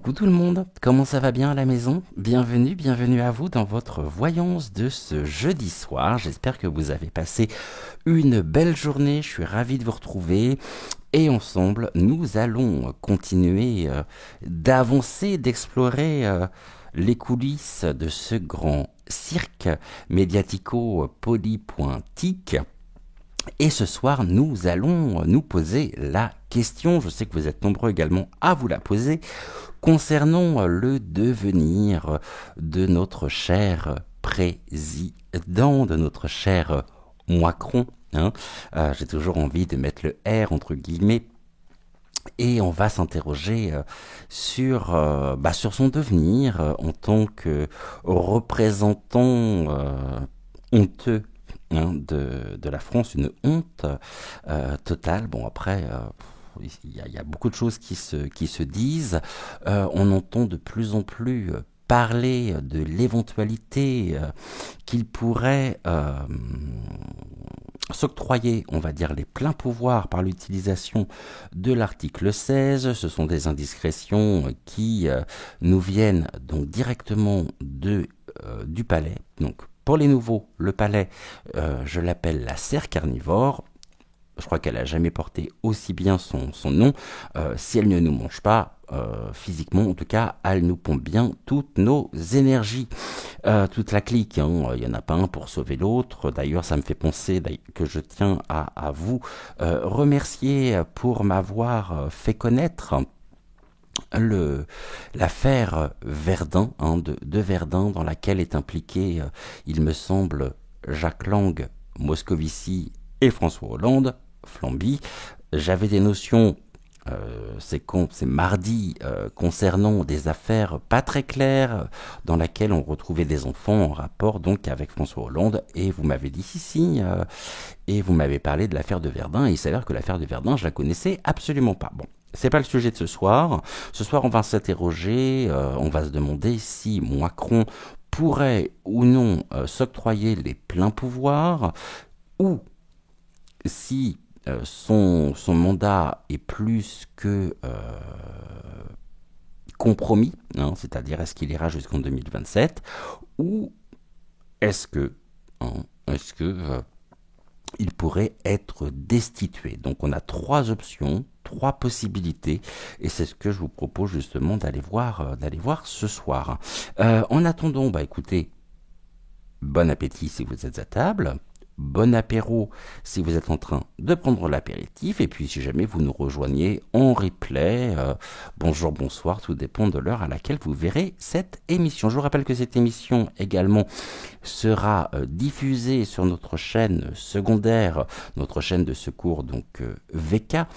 Coucou tout le monde, comment ça va bien à la maison? Bienvenue à vous dans votre voyance de ce jeudi soir. J'espère que vous avez passé une belle journée, je suis ravi de vous retrouver. Et ensemble, nous allons continuer d'avancer, d'explorer les coulisses de ce grand cirque médiatico-polypointique. Et ce soir, nous allons nous poser la question, je sais que vous êtes nombreux également à vous la poser, concernant le devenir de notre cher président, de notre cher Macron. J'ai toujours envie de mettre le R entre guillemets. Et on va s'interroger sur son devenir en tant que représentant honteux de la France, une honte totale. Bon, après, il y a beaucoup de choses qui se disent. On entend de plus en plus parler de l'éventualité qu'il pourrait s'octroyer, on va dire, les pleins pouvoirs par l'utilisation de l'article 16. Ce sont des indiscrétions qui nous viennent donc directement du palais. Donc, pour les nouveaux, le palais, je l'appelle la serre carnivore. Je crois qu'elle n'a jamais porté aussi bien son nom. Si elle ne nous mange pas, physiquement, en tout cas, elle nous pompe bien toutes nos énergies. Toute la clique, il n'y en a pas un pour sauver l'autre. D'ailleurs, ça me fait penser que je tiens à vous remercier pour m'avoir fait connaître l'affaire Verdun, de Verdun, dans laquelle est impliqué, il me semble, Jacques Lang, Moscovici et François Hollande, Flamby. J'avais des notions, c'est mardi, concernant des affaires pas très claires, dans laquelle on retrouvait des enfants en rapport donc avec François Hollande, et vous m'avez dit si, et vous m'avez parlé de l'affaire de Verdun, et il s'avère que l'affaire de Verdun, je la connaissais absolument pas. Bon. C'est pas le sujet de ce soir. Ce soir, on va s'interroger, on va se demander si Macron pourrait ou non s'octroyer les pleins pouvoirs, ou si son mandat est plus que compromis, c'est-à-dire est-ce qu'il ira jusqu'en 2027, ou est-ce que il pourrait être destitué. Donc on a trois options, trois possibilités, et c'est ce que je vous propose justement d'aller voir ce soir. En attendant, écoutez, bon appétit si vous êtes à table. Bon apéro si vous êtes en train de prendre l'apéritif, et puis si jamais vous nous rejoignez en replay, bonjour, bonsoir, tout dépend de l'heure à laquelle vous verrez cette émission. Je vous rappelle que cette émission également sera diffusée sur notre chaîne secondaire, notre chaîne de secours, donc VK,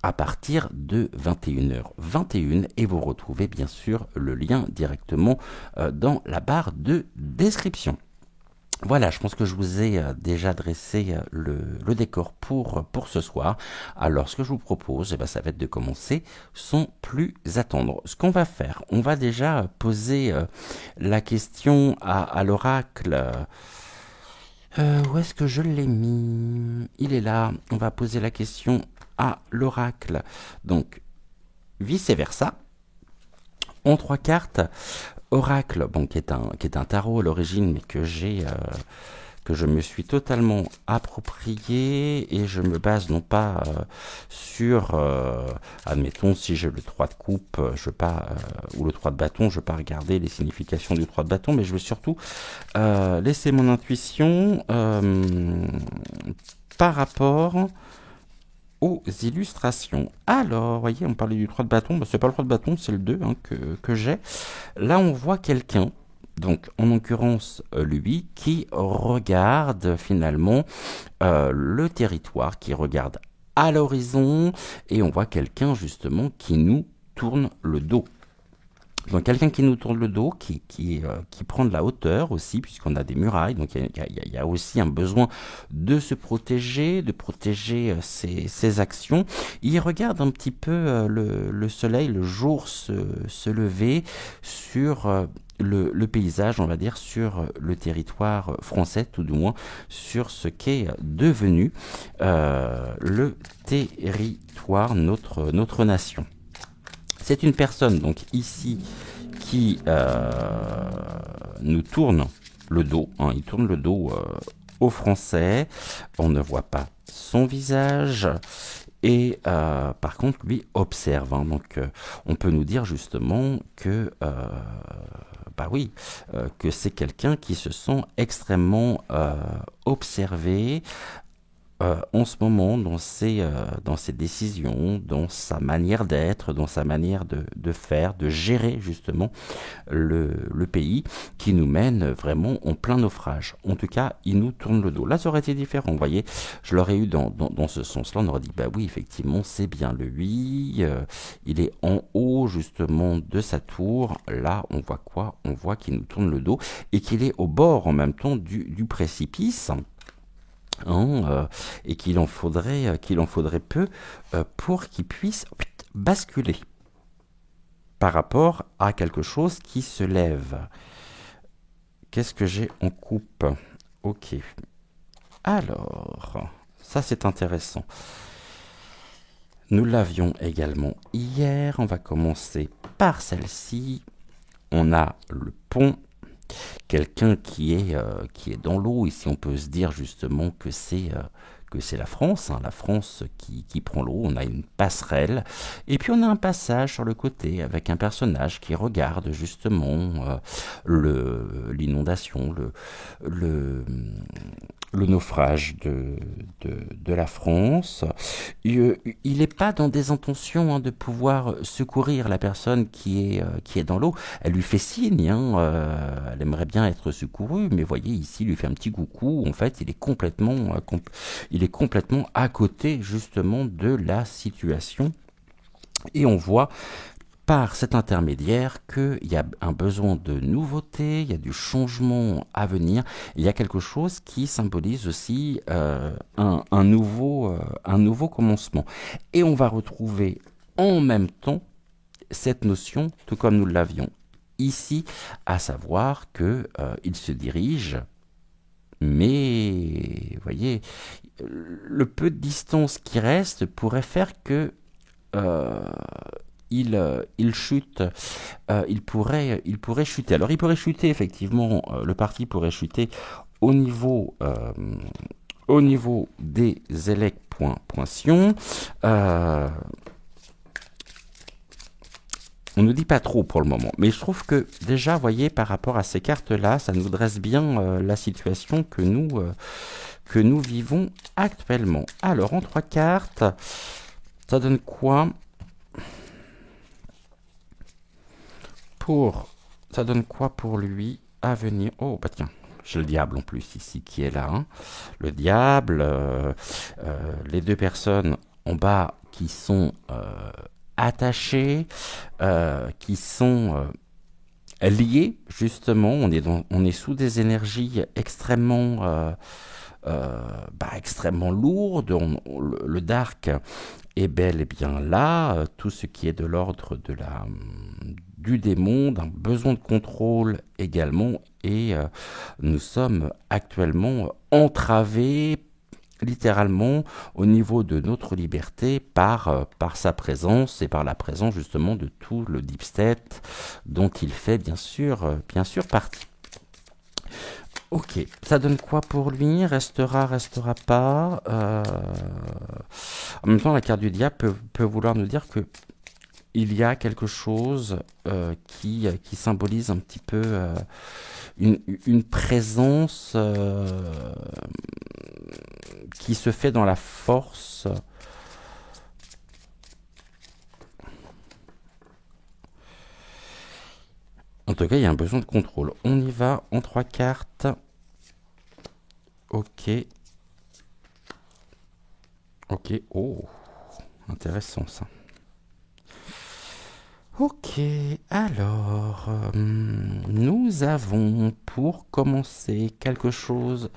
à partir de 21h21, et vous retrouvez bien sûr le lien directement dans la barre de description. Voilà, je pense que je vous ai déjà dressé le décor pour ce soir. Alors, ce que je vous propose, ça va être de commencer sans plus attendre. Ce qu'on va faire, on va déjà poser la question à l'oracle. Où est-ce que je l'ai mis? Il est là. On va poser la question à l'oracle. Donc, vice-versa. En 3 cartes. Oracle, qui est un tarot à l'origine, mais que je me suis totalement approprié, et je me base non pas sur, admettons, si j'ai le 3 de coupe, ou le 3 de bâton, je ne vais pas regarder les significations du 3 de bâton, mais je veux surtout laisser mon intuition par rapport aux illustrations. Alors, voyez, on parlait du 3 de bâton, c'est pas le 3 de bâton, c'est le 2 que j'ai. Là, on voit quelqu'un, donc en l'occurrence lui, qui regarde finalement le territoire, qui regarde à l'horizon, et on voit quelqu'un justement qui nous tourne le dos. Donc quelqu'un qui nous tourne le dos, qui prend de la hauteur aussi, puisqu'on a des murailles, donc il y a aussi un besoin de se protéger, de protéger ses actions. Il regarde un petit peu le soleil, le jour se lever sur le paysage, on va dire, sur le territoire français, tout du moins, sur ce qu'est devenu le territoire, notre nation. C'est une personne, donc ici, qui nous tourne le dos. Hein, il tourne le dos aux Français. On ne voit pas son visage. Et par contre, lui observe. Hein, donc, on peut nous dire justement que, bah oui, que c'est quelqu'un qui se sent extrêmement observé en ce moment dans ses décisions, dans sa manière d'être, dans sa manière de faire, de gérer justement le pays qui nous mène vraiment en plein naufrage. En tout cas, il nous tourne le dos. Là, ça aurait été différent, vous voyez. Je l'aurais eu dans ce sens-là, on aurait dit, bah oui, effectivement, c'est bien lui. Il est en haut justement de sa tour. Là, on voit quoi? On voit qu'il nous tourne le dos et qu'il est au bord en même temps du précipice. Hein, et qu'il en faudrait peu pour qu'il puisse basculer par rapport à quelque chose qui se lève. Qu'est-ce que j'ai en coupe? Ok. Alors, ça c'est intéressant. Nous l'avions également hier. On va commencer par celle-ci. On a le pont. Quelqu'un qui est dans l'eau. Ici, on peut se dire justement que c'est la France, hein, la France qui prend l'eau. On a une passerelle et puis on a un passage sur le côté avec un personnage qui regarde justement l'inondation, le naufrage de la France. Il n'est pas dans des intentions hein, de pouvoir secourir la personne qui est dans l'eau. Elle lui fait signe, hein, elle aimerait bien être secourue, mais voyez ici, il lui fait un petit coucou. En fait, il est complètement à côté justement de la situation. Et on voit par cet intermédiaire qu'il y a un besoin de nouveauté, il y a du changement à venir, il y a quelque chose qui symbolise aussi un nouveau commencement. Et on va retrouver en même temps cette notion, tout comme nous l'avions ici, à savoir que il se dirige, mais vous voyez, le peu de distance qui reste pourrait faire que il chute, il pourrait chuter. Alors il pourrait chuter effectivement, le parti pourrait chuter au niveau des élec.sion. On ne dit pas trop pour le moment, mais je trouve que déjà, vous voyez, par rapport à ces cartes-là, ça nous dresse bien la situation que nous vivons actuellement. Alors, en 3 cartes, ça donne quoi? Ça donne quoi pour lui à venir? Oh, bah tiens, j'ai le diable en plus ici qui est là. Hein. Le diable, les deux personnes en bas qui sont attachées, qui sont liées, justement. On est sous des énergies extrêmement lourdes. Le dark est bel et bien là. Tout ce qui est de l'ordre du démon, d'un besoin de contrôle également, et nous sommes actuellement entravés littéralement au niveau de notre liberté par sa présence et par la présence justement de tout le deep state dont il fait bien sûr partie. Ok, ça donne quoi pour lui? Restera pas. En même temps, la carte du diable peut vouloir nous dire que il y a quelque chose qui symbolise un petit peu une présence qui se fait dans la force. En tout cas, il y a un besoin de contrôle. On y va en 3 cartes. Ok. Ok. Oh, intéressant ça. Ok, alors, nous avons pour commencer quelque chose.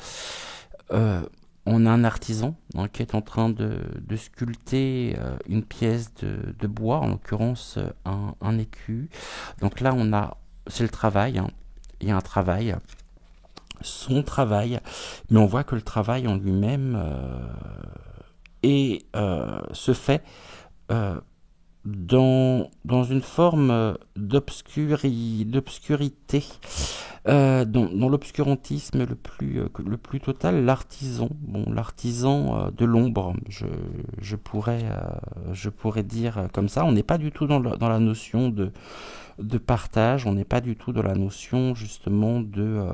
On a un artisan hein, qui est en train de sculpter une pièce de bois, en l'occurrence un écu. Donc là, c'est le travail. Hein. Il y a un travail, son travail, mais on voit que le travail en lui-même se fait dans une forme d'obscurité, dans l'obscurantisme le plus total, l'artisan, bon, l'artisan de l'ombre, je pourrais dire comme ça. On n'est pas du tout dans la notion de partage, on n'est pas du tout dans la notion justement de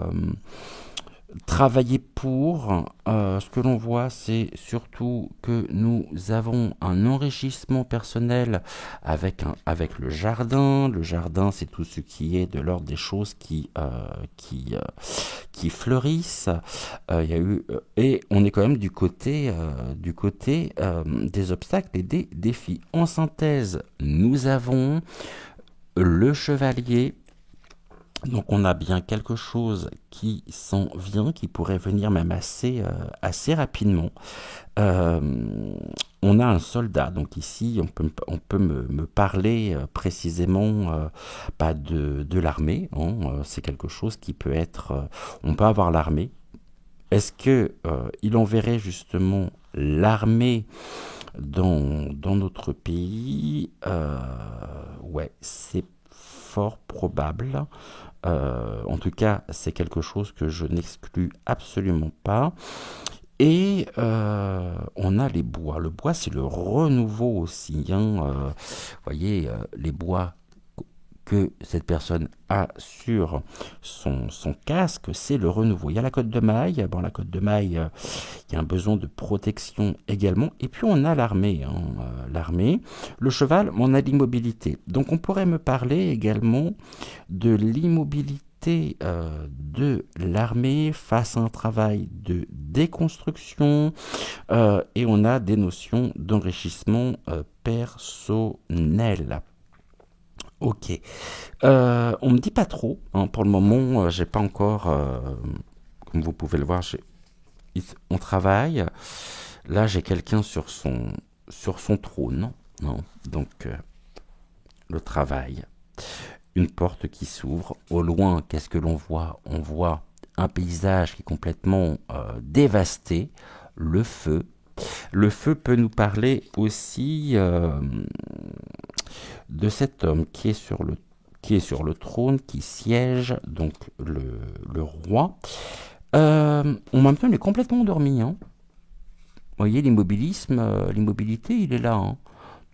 travailler pour. Ce que l'on voit, c'est surtout que nous avons un enrichissement personnel avec le jardin. Le jardin, c'est tout ce qui est de l'ordre des choses qui fleurissent. Il y a eu, et on est quand même du côté des obstacles et des défis. En synthèse, nous avons le chevalier. Donc on a bien quelque chose qui s'en vient, qui pourrait venir même assez rapidement. Euh, on a un soldat, donc ici on peut me parler précisément pas de l'armée, hein, c'est quelque chose qui peut être... on peut avoir l'armée. Est-ce que il enverrait justement l'armée dans notre pays? Ouais, c'est fort probable. En tout cas, c'est quelque chose que je n'exclus absolument pas. Et on a les bois. Le bois, c'est le renouveau aussi, hein. Vous voyez, les bois que cette personne a sur son casque, c'est le renouveau. Il y a la côte de maille. Bon, la côte de maille, il y a un besoin de protection également. Et puis on a l'armée, hein, l'armée. Le cheval, on a l'immobilité. Donc on pourrait me parler également de l'immobilité de l'armée face à un travail de déconstruction, et on a des notions d'enrichissement personnel. Ok. On me dit pas trop, hein, pour le moment, j'ai pas encore, comme vous pouvez le voir, on travaille. Là, j'ai quelqu'un sur son trône, non. Donc, le travail. Une porte qui s'ouvre. Au loin, qu'est-ce que l'on voit? On voit un paysage qui est complètement dévasté. Le feu. Le feu peut nous parler aussi de cet homme qui est sur le trône, qui siège, donc le roi. En même temps, il est complètement endormi, hein. Vous voyez, l'immobilité, il est là, hein.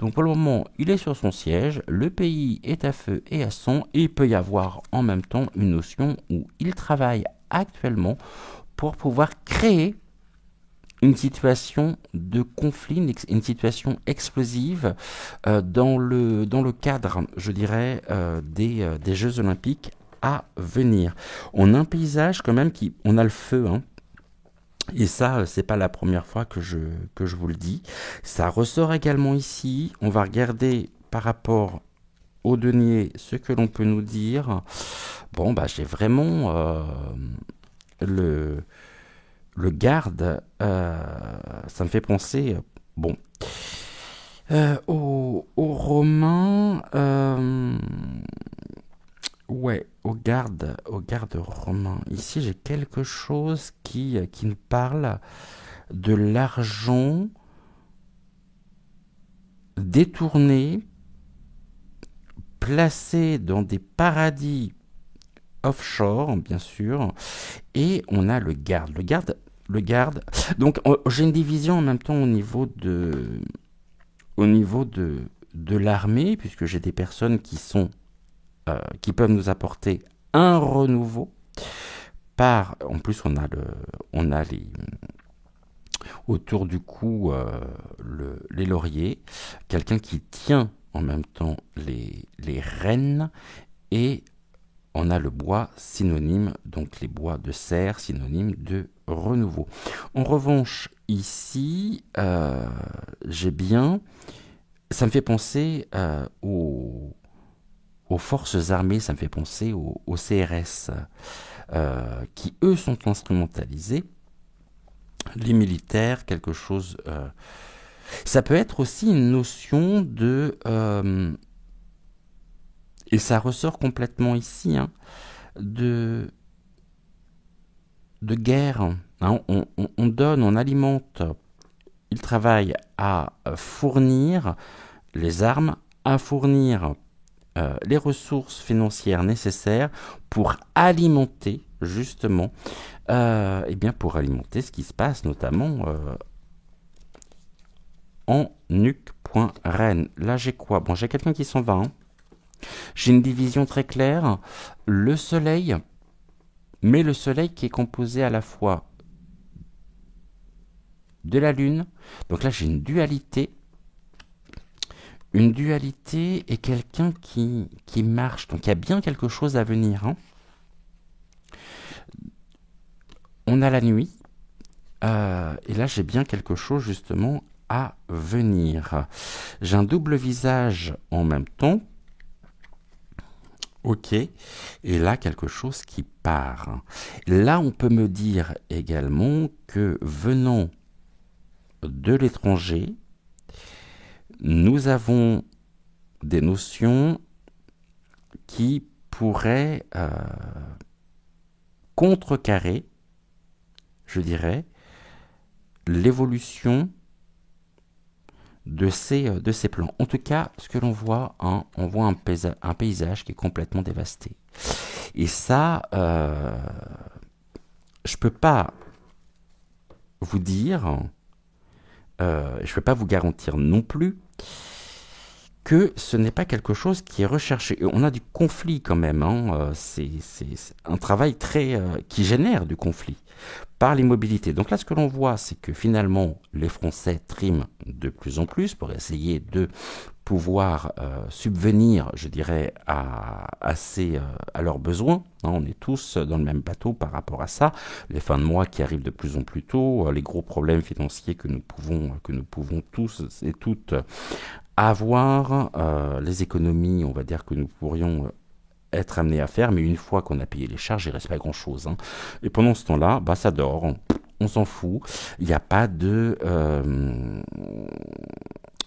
Donc pour le moment, il est sur son siège, le pays est à feu et à sang, et il peut y avoir en même temps une notion où il travaille actuellement pour pouvoir créer une situation de conflit, une situation explosive dans le cadre, je dirais, des Jeux Olympiques à venir. On a un paysage quand même on a le feu, hein. Et ça, c'est pas la première fois que je vous le dis. Ça ressort également ici. On va regarder par rapport au denier ce que l'on peut nous dire. Bon, bah, j'ai vraiment le, le garde. Ça me fait penser, bon, aux Romains. Ouais, au garde romain. Ici, j'ai quelque chose qui nous parle de l'argent détourné, placé dans des paradis offshore, bien sûr, et on a le garde. Le garde. Donc, j'ai une division en même temps au niveau de l'armée, puisque j'ai des personnes qui peuvent nous apporter un renouveau. En plus, on a autour du cou les lauriers, quelqu'un qui tient en même temps les rênes, et on a le bois synonyme, donc les bois de serre synonyme de renouveau. En revanche, ici, j'ai bien, ça me fait penser aux forces armées, ça me fait penser aux CRS, qui eux sont instrumentalisés. Les militaires, quelque chose... ça peut être aussi une notion et ça ressort complètement ici, hein, de, de guerre. Hein. On donne, on alimente, il travaille à fournir les armes à fournir les ressources financières nécessaires pour alimenter justement, eh bien pour alimenter ce qui se passe notamment en nuque.ren. Là j'ai quoi? Bon, j'ai quelqu'un qui s'en va. Hein. J'ai une division très claire. Le soleil, mais le soleil qui est composé à la fois de la lune. Donc là j'ai une dualité. Une dualité et quelqu'un qui marche. Donc il y a bien quelque chose à venir. Hein. On a la nuit. Et là, j'ai bien quelque chose justement à venir. J'ai un double visage en même temps. Ok. Et là, quelque chose qui part. Là, on peut me dire également que venant de l'étranger, nous avons des notions qui pourraient contrecarrer, je dirais, l'évolution de ces plans. En tout cas, ce que l'on voit, hein, on voit un paysage qui est complètement dévasté. Et ça, je peux pas vous dire, je peux pas vous garantir non plus que ce n'est pas quelque chose qui est recherché. On a du conflit quand même, hein, c'est un travail qui génère du conflit par l'immobilité. Donc là, ce que l'on voit, c'est que finalement, les Français triment de plus en plus pour essayer de pouvoir subvenir, je dirais, à leurs besoins. Hein, on est tous dans le même bateau par rapport à ça. Les fins de mois qui arrivent de plus en plus tôt, les gros problèmes financiers que nous pouvons tous et toutes avoir, les économies, on va dire, que nous pourrions être amenés à faire, mais une fois qu'on a payé les charges, il reste pas grand-chose. Hein. Et pendant ce temps-là, bah, ça dort, on s'en fout. Il n'y a pas de...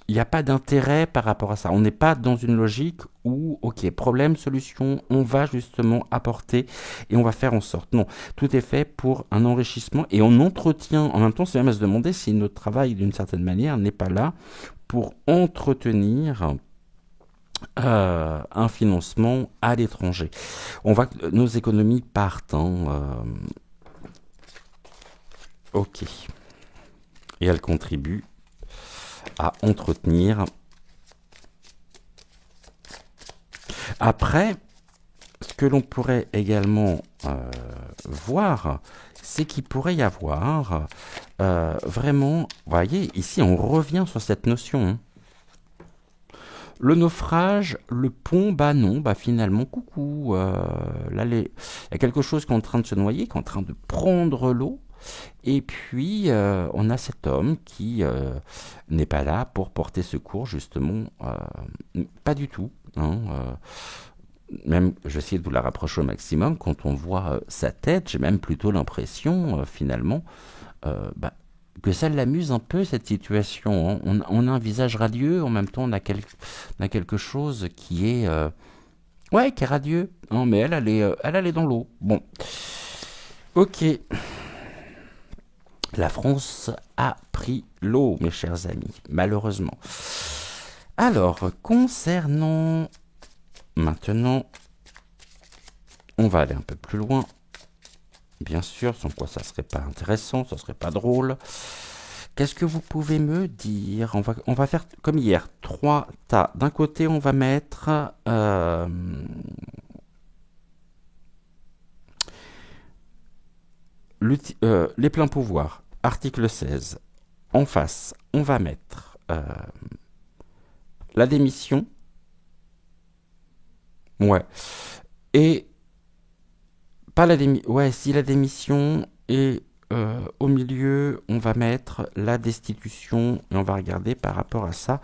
il n'y a pas d'intérêt par rapport à ça. On n'est pas dans une logique où, ok, problème, solution, on va justement apporter et on va faire en sorte. Non, tout est fait pour un enrichissement et on entretient, en même temps, c'est même à se demander si notre travail, d'une certaine manière, n'est pas là pour entretenir un financement à l'étranger. On voit que nos économies partent. Hein, ok. Et elles contribuent à entretenir. Après, ce que l'on pourrait également voir, c'est qu'il pourrait y avoir vraiment, vous voyez, ici on revient sur cette notion. Hein. Le naufrage, le pont, bah non, bah finalement, coucou. Là, il y a quelque chose qui est en train de se noyer, qui est en train de prendre l'eau. Et puis, on a cet homme qui n'est pas là pour porter secours, justement. Pas du tout. Hein, même, j'essaie de vous la rapprocher au maximum. Quand on voit sa tête, j'ai même plutôt l'impression, finalement, bah, que ça l'amuse un peu cette situation. Hein. On a un visage radieux, en même temps on a quelque chose qui est ouais, qui est radieux. Hein, mais elle est dans l'eau. Bon, ok. La France a pris l'eau, mes chers amis, malheureusement. Alors, concernant maintenant, on va aller un peu plus loin. Bien sûr, sans quoi ça serait pas intéressant, ça serait pas drôle. Qu'est-ce que vous pouvez me dire? On va faire comme hier, 3 tas. D'un côté, on va mettre les pleins pouvoirs, article 16. En face, on va mettre la démission. Ouais. Et pas la démission. Ouais, si la démission et au milieu, on va mettre la destitution et on va regarder par rapport à ça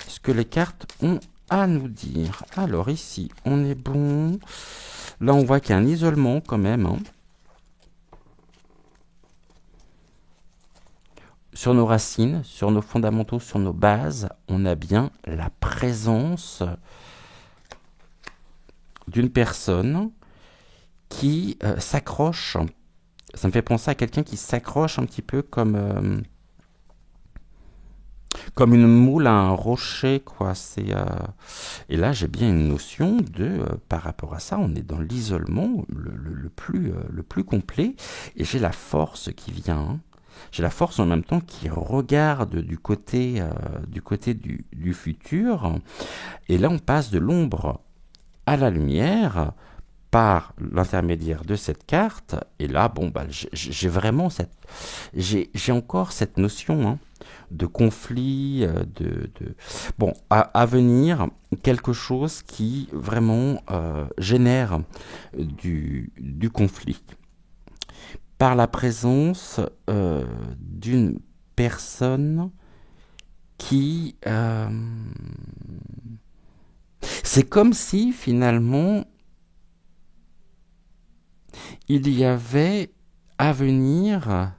ce que les cartes ont à nous dire. Alors ici, on est bon. Là, on voit qu'il y a un isolement quand même. Hein. Sur nos racines, sur nos fondamentaux, sur nos bases, on a bien la présence d'une personne qui s'accroche. Ça me fait penser à quelqu'un qui s'accroche un petit peu comme Comme une moule à un rocher, quoi. Et là, j'ai bien une notion par rapport à ça, on est dans l'isolement le plus complet, et j'ai la force qui vient, hein. J'ai la force en même temps qui regarde du côté du futur. Et là, on passe de l'ombre à la lumière par l'intermédiaire de cette carte. Et là, bon, bah, j'ai vraiment j'ai encore cette notion, hein, de conflit, bon, à venir, quelque chose qui vraiment génère du conflit par la présence d'une personne qui... c'est comme si finalement il y avait à venir...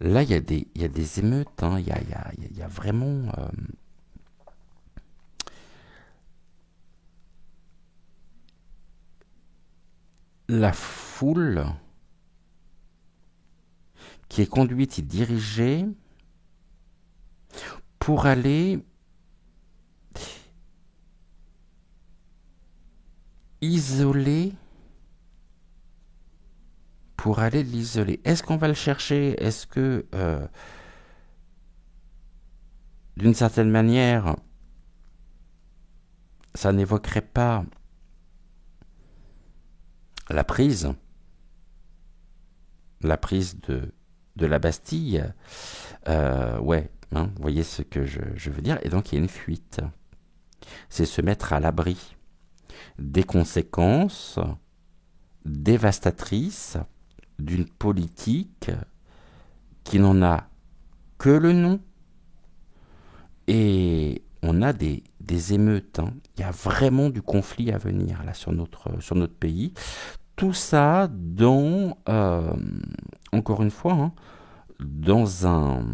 Là, il y a des émeutes, hein, il y a vraiment... la foule qui est conduite et dirigée pour aller isoler, pour aller l'isoler. Est-ce qu'on va le chercher? Est-ce que, d'une certaine manière, ça n'évoquerait pas la prise de la Bastille? Ouais, hein, vous voyez ce que je veux dire. Et donc, il y a une fuite. C'est se mettre à l'abri des conséquences dévastatrices d'une politique qui n'en a que le nom. Et on a des émeutes, hein. Il y a vraiment du conflit à venir là sur notre pays. Tout ça encore une fois, hein, dans un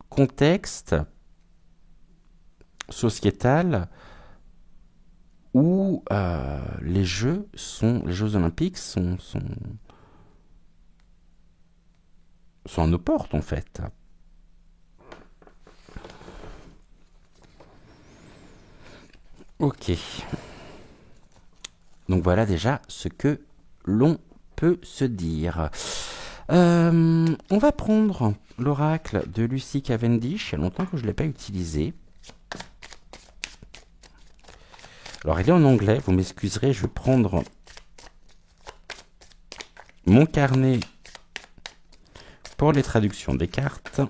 contexte sociétal où les Jeux Olympiques sont à nos portes, en fait. Ok. Donc voilà déjà ce que l'on peut se dire. On va prendre l'oracle de Lucy Cavendish. Il y a longtemps que je ne l'ai pas utilisé. Alors, il est en anglais, vous m'excuserez, je vais prendre mon carnet pour les traductions des cartes.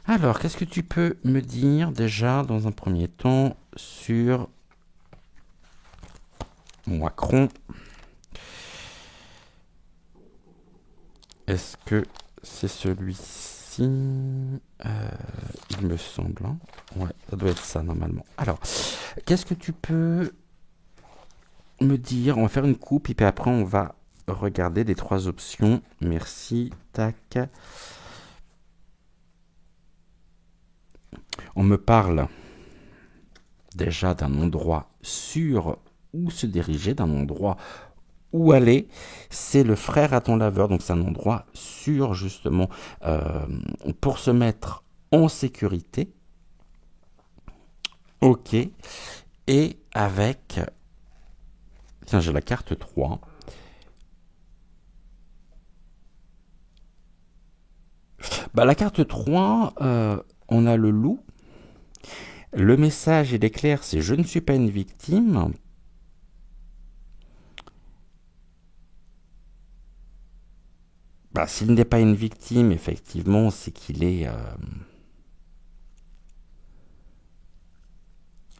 Alors, qu'est-ce que tu peux me dire déjà, dans un premier temps, sur Macron? Est-ce que c'est celui-ci? Il me semble, hein. Ouais, ça doit être ça normalement. Alors, qu'est-ce que tu peux me dire? On va faire une coupe et puis après on va regarder les trois options. Merci, tac. On me parle déjà d'un endroit sûr où se diriger, d'un endroit où aller. C'est le frère à ton laveur, donc c'est un endroit sûr justement pour se mettre en sécurité. Ok. Et avec... Tiens, j'ai la carte 3. Bah, la carte 3, on a le loup. Le message, il est clair, c'est « Je ne suis pas une victime ». Bah, s'il n'est pas une victime, effectivement, c'est qu'il est...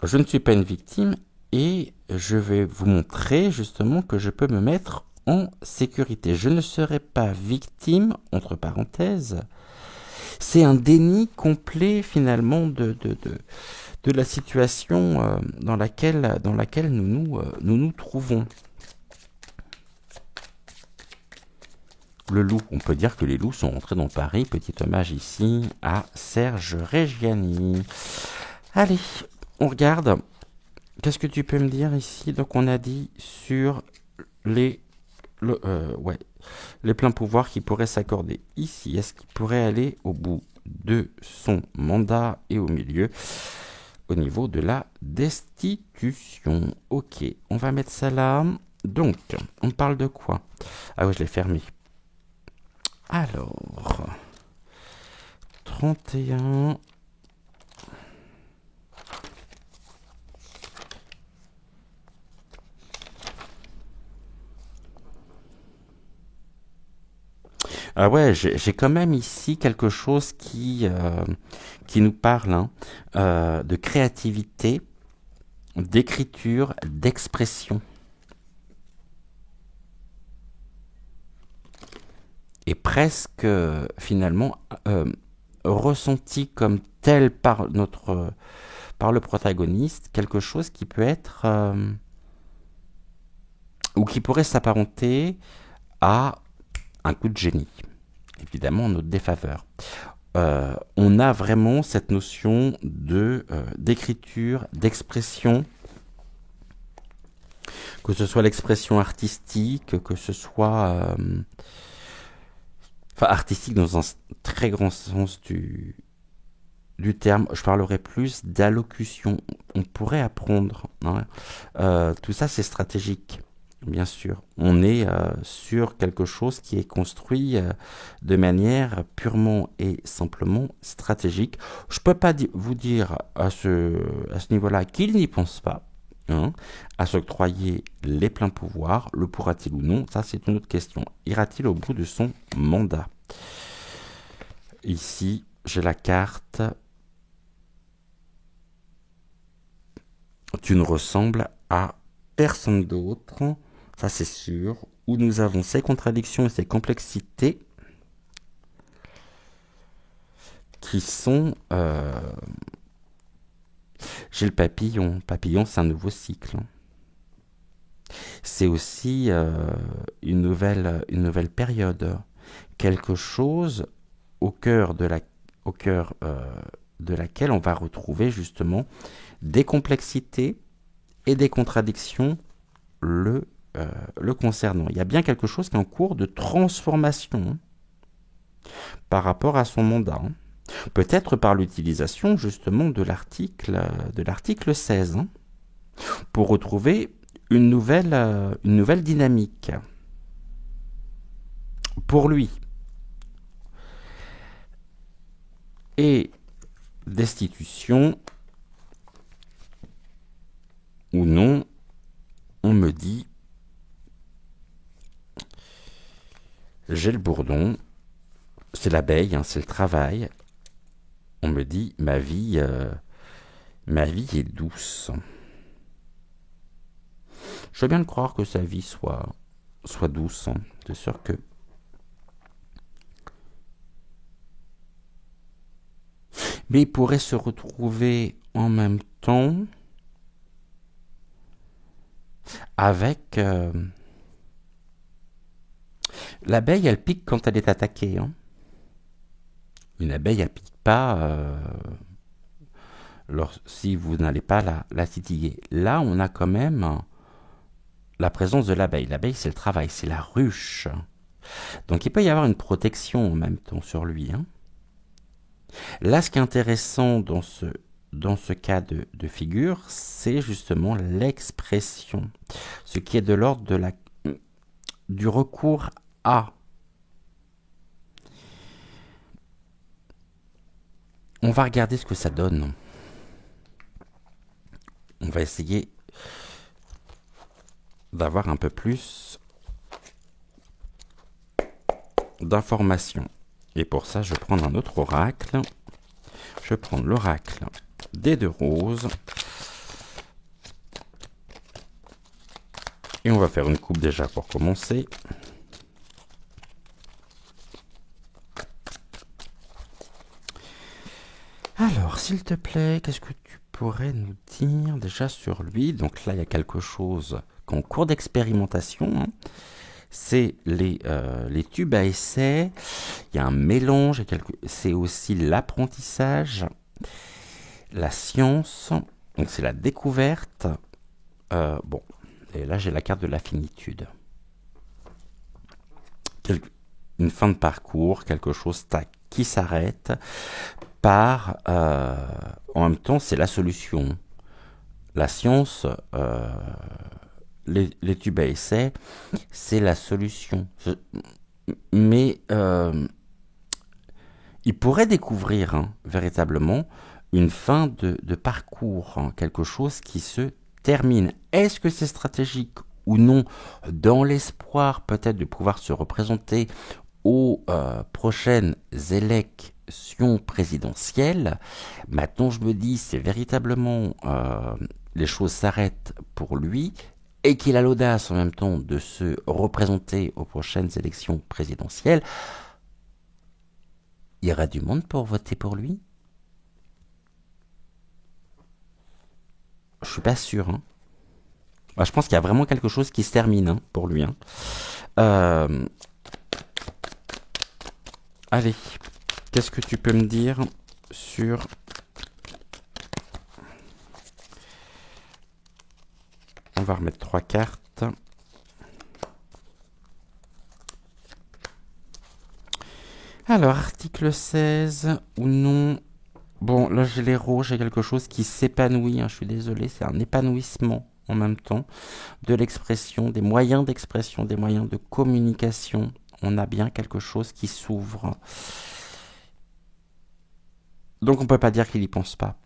Je ne suis pas une victime et je vais vous montrer justement que je peux me mettre en sécurité. Je ne serai pas victime, entre parenthèses. C'est un déni complet finalement de la situation dans laquelle nous trouvons. Le loup, on peut dire que les loups sont rentrés dans Paris. Petit hommage ici à Serge Reggiani. Allez, on regarde. Qu'est-ce que tu peux me dire ici? Donc on a dit sur ouais, les pleins pouvoirs qui pourraient s'accorder ici. Est-ce qu'il pourrait aller au bout de son mandat et au milieu au niveau de la destitution? Ok, on va mettre ça là. Donc, on parle de quoi? Ah oui, je l'ai fermé. Alors, 31... Ah ouais, j'ai quand même ici quelque chose qui nous parle hein, de créativité, d'écriture, d'expression. Et presque finalement ressenti comme tel par par le protagoniste, quelque chose qui peut être ou qui pourrait s'apparenter à un coup de génie, évidemment en notre défaveur. On a vraiment cette notion d'écriture, d'expression, que ce soit l'expression artistique, que ce soit enfin artistique dans un très grand sens du terme. Je parlerai plus d'allocution. On pourrait apprendre. Hein. Tout ça, c'est stratégique. Bien sûr, on est sur quelque chose qui est construit de manière purement et simplement stratégique. Je peux pas vous dire à ce niveau-là qu'il n'y pense pas hein, à s'octroyer les pleins pouvoirs. Le pourra-t-il ou non? Ça, c'est une autre question. Ira-t-il au bout de son mandat? Ici, j'ai la carte. Tu ne ressembles à personne d'autre. Ça c'est sûr, où nous avons ces contradictions et ces complexités qui sont... J'ai le papillon. Papillon, c'est un nouveau cycle. C'est aussi une nouvelle période. Quelque chose au cœur de laquelle on va retrouver justement des complexités et des contradictions le concernant. Il y a bien quelque chose qui est en cours de transformation par rapport à son mandat. Peut-être par l'utilisation justement de l'article 16 hein, pour retrouver une nouvelle dynamique pour lui. Et destitution ou non, on me dit j'ai le bourdon, c'est l'abeille, hein, c'est le travail. On me dit ma vie est douce. Je veux bien le croire que sa vie soit douce. Hein. C'est sûr que mais il pourrait se retrouver en même temps avec l'abeille, elle pique quand elle est attaquée. Hein. Une abeille, elle pique pas si vous n'allez pas la titiller. Là, on a quand même la présence de l'abeille. L'abeille, c'est le travail, c'est la ruche. Donc, il peut y avoir une protection en même temps sur lui. Hein. Là, ce qui est intéressant dans ce cas de figure, c'est justement l'expression. Ce qui est de l'ordre du recours à. On va regarder ce que ça donne. On va essayer d'avoir un peu plus d'informations. Et pour ça, je vais prendre un autre oracle. Je vais prendre l'oracle des deux roses. Et on va faire une coupe déjà pour commencer. Alors, s'il te plaît, qu'est-ce que tu pourrais nous dire déjà sur lui? Donc là, il y a quelque chose qu'en cours d'expérimentation, hein, c'est les tubes à essai. Il y a un mélange, c'est aussi l'apprentissage, la science, donc c'est la découverte. Bon, et là j'ai la carte de la finitude. quel- une fin de parcours, quelque chose qui s'arrête par... en même temps, c'est la solution. La science, les tubes à essai, c'est la solution. Mais il pourrait découvrir véritablement une fin de parcours, quelque chose qui se termine. Est-ce que c'est stratégique ou non, dans l'espoir peut-être de pouvoir se représenter aux prochaines élections présidentielles? Maintenant, je me dis, c'est véritablement les choses s'arrêtent pour lui et qu'il a l'audace en même temps de se représenter aux prochaines élections présidentielles. Il y aura du monde pour voter pour lui? Je suis pas sûr. Je pense qu'il y a vraiment quelque chose qui se termine pour lui. Euh, Allez, qu'est-ce que tu peux me dire sur... On va remettre 3 cartes. Alors, article 16 ou non. Bon, là j'ai les rouges, j'ai quelque chose qui s'épanouit, je suis désolé, c'est un épanouissement en même temps de l'expression, des moyens d'expression, des moyens de communication. On a bien quelque chose qui s'ouvre. Donc on peut pas dire qu'il y pense pas.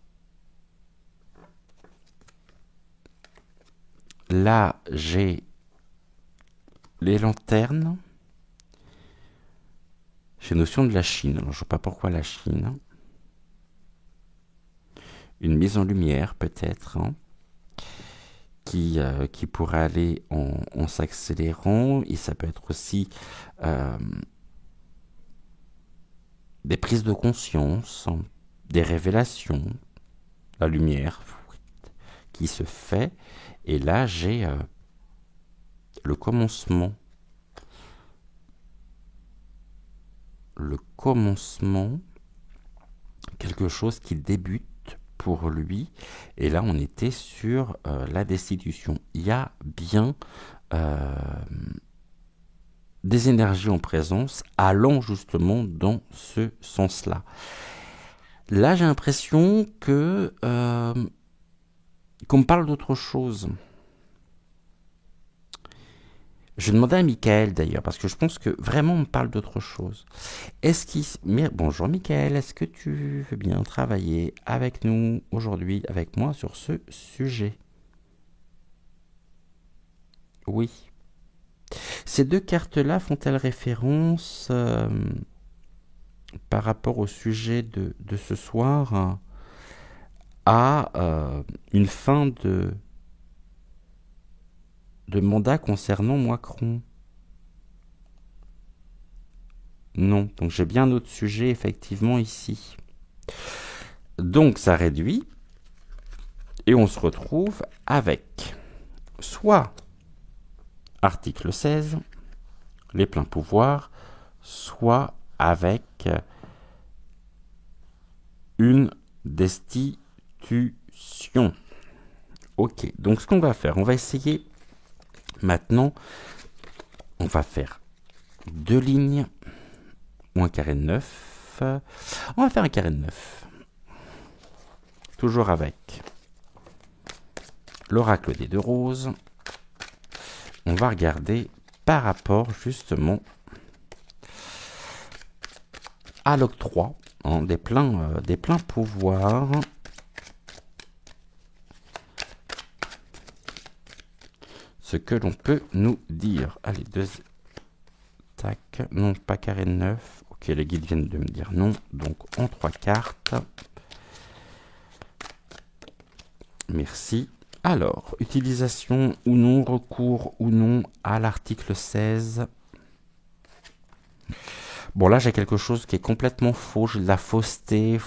Là, j'ai les lanternes. J'ai notion de la Chine. Alors, je ne sais pas pourquoi la Chine. Une mise en lumière, peut-être, qui pourrait aller en s'accélérant. Et ça peut être aussi des prises de conscience, des révélations, la lumière qui se fait. Et là, j'ai le commencement. Le commencement, quelque chose qui débute pour lui. Et là, on était sur la destitution. Il y a bien des énergies en présence allant justement dans ce sens-là. Là, j'ai l'impression que qu'on me parle d'autre chose. Je demandais à Michael d'ailleurs, parce que je pense que vraiment on me parle d'autre chose. Bonjour Michael, est-ce que tu veux bien travailler avec nous aujourd'hui, avec moi, sur ce sujet? Oui. Ces deux cartes-là font-elles référence par rapport au sujet de ce soir à une fin de mandat concernant Macron? Non, donc j'ai bien un autre sujet effectivement ici. Donc ça réduit et on se retrouve avec soit article 16, les pleins pouvoirs, soit avec une destitution. Ok, donc ce qu'on va faire, on va essayer maintenant, on va faire 2 lignes ou un carré de 9. On va faire un carré de 9. Toujours avec l'oracle des 2 roses. On va regarder par rapport justement à l'octroi des pleins pouvoirs. Ce que l'on peut nous dire. Allez, 2... Tac, non, pas carré de 9. Ok, les guides viennent de me dire non. Donc, en 3 cartes. Merci. Alors, utilisation ou non, recours ou non à l'article 16. Bon, là, j'ai quelque chose qui est complètement faux. J'ai de la fausseté.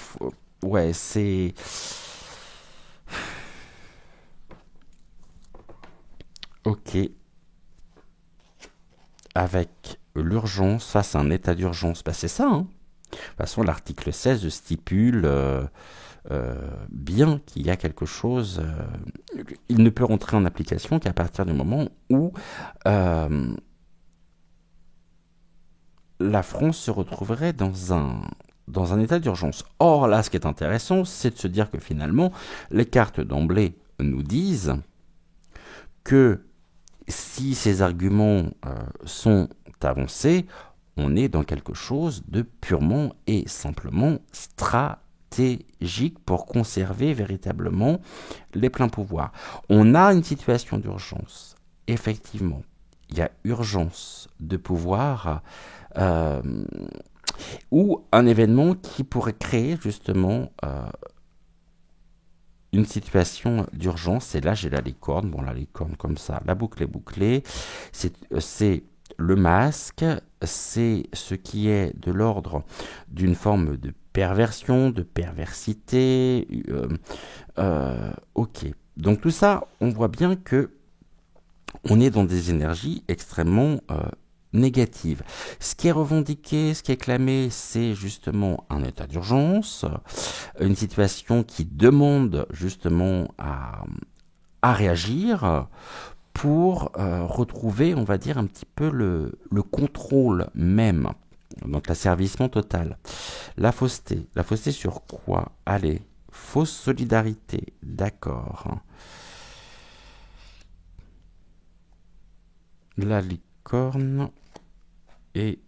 Ouais, c'est... Ok. Avec l'urgence face à un état d'urgence. C'est ça, De toute façon, l'article 16 stipule bien qu'il y a quelque chose... il ne peut rentrer en application qu'à partir du moment où la France se retrouverait dans un état d'urgence. Or, là, ce qui est intéressant, c'est de se dire que finalement, les cartes d'emblée nous disent que si ces arguments sont avancés, on est dans quelque chose de purement et simplement stratégique pour conserver véritablement les pleins pouvoirs. On a une situation d'urgence. Effectivement, il y a urgence de pouvoir ou un événement qui pourrait créer justement une situation d'urgence. Et là, j'ai la licorne. Bon, la licorne comme ça, la boucle est bouclée. C'est le masque, c'est ce qui est de l'ordre d'une forme de perversion, de perversité. Ok. Donc tout ça, on voit bien que on est dans des énergies extrêmement négatives. Ce qui est revendiqué, ce qui est clamé, c'est justement un état d'urgence, une situation qui demande justement à réagir pour retrouver, on va dire, un petit peu le contrôle même. Donc l'asservissement total. La fausseté. La fausseté sur quoi? Allez, fausse solidarité. D'accord. La licorne est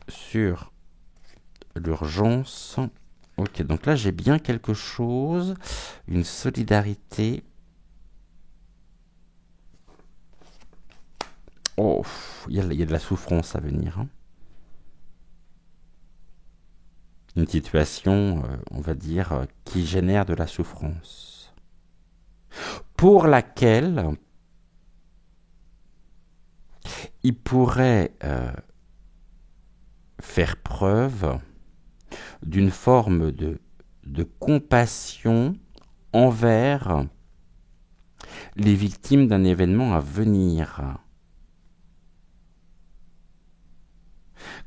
sur l'urgence. Ok, donc là j'ai bien quelque chose, une solidarité. Oh, il y a de la souffrance à venir. Hein. Une situation, on va dire, qui génère de la souffrance. Pour laquelle il pourrait faire preuve d'une forme de compassion envers les victimes d'un événement à venir.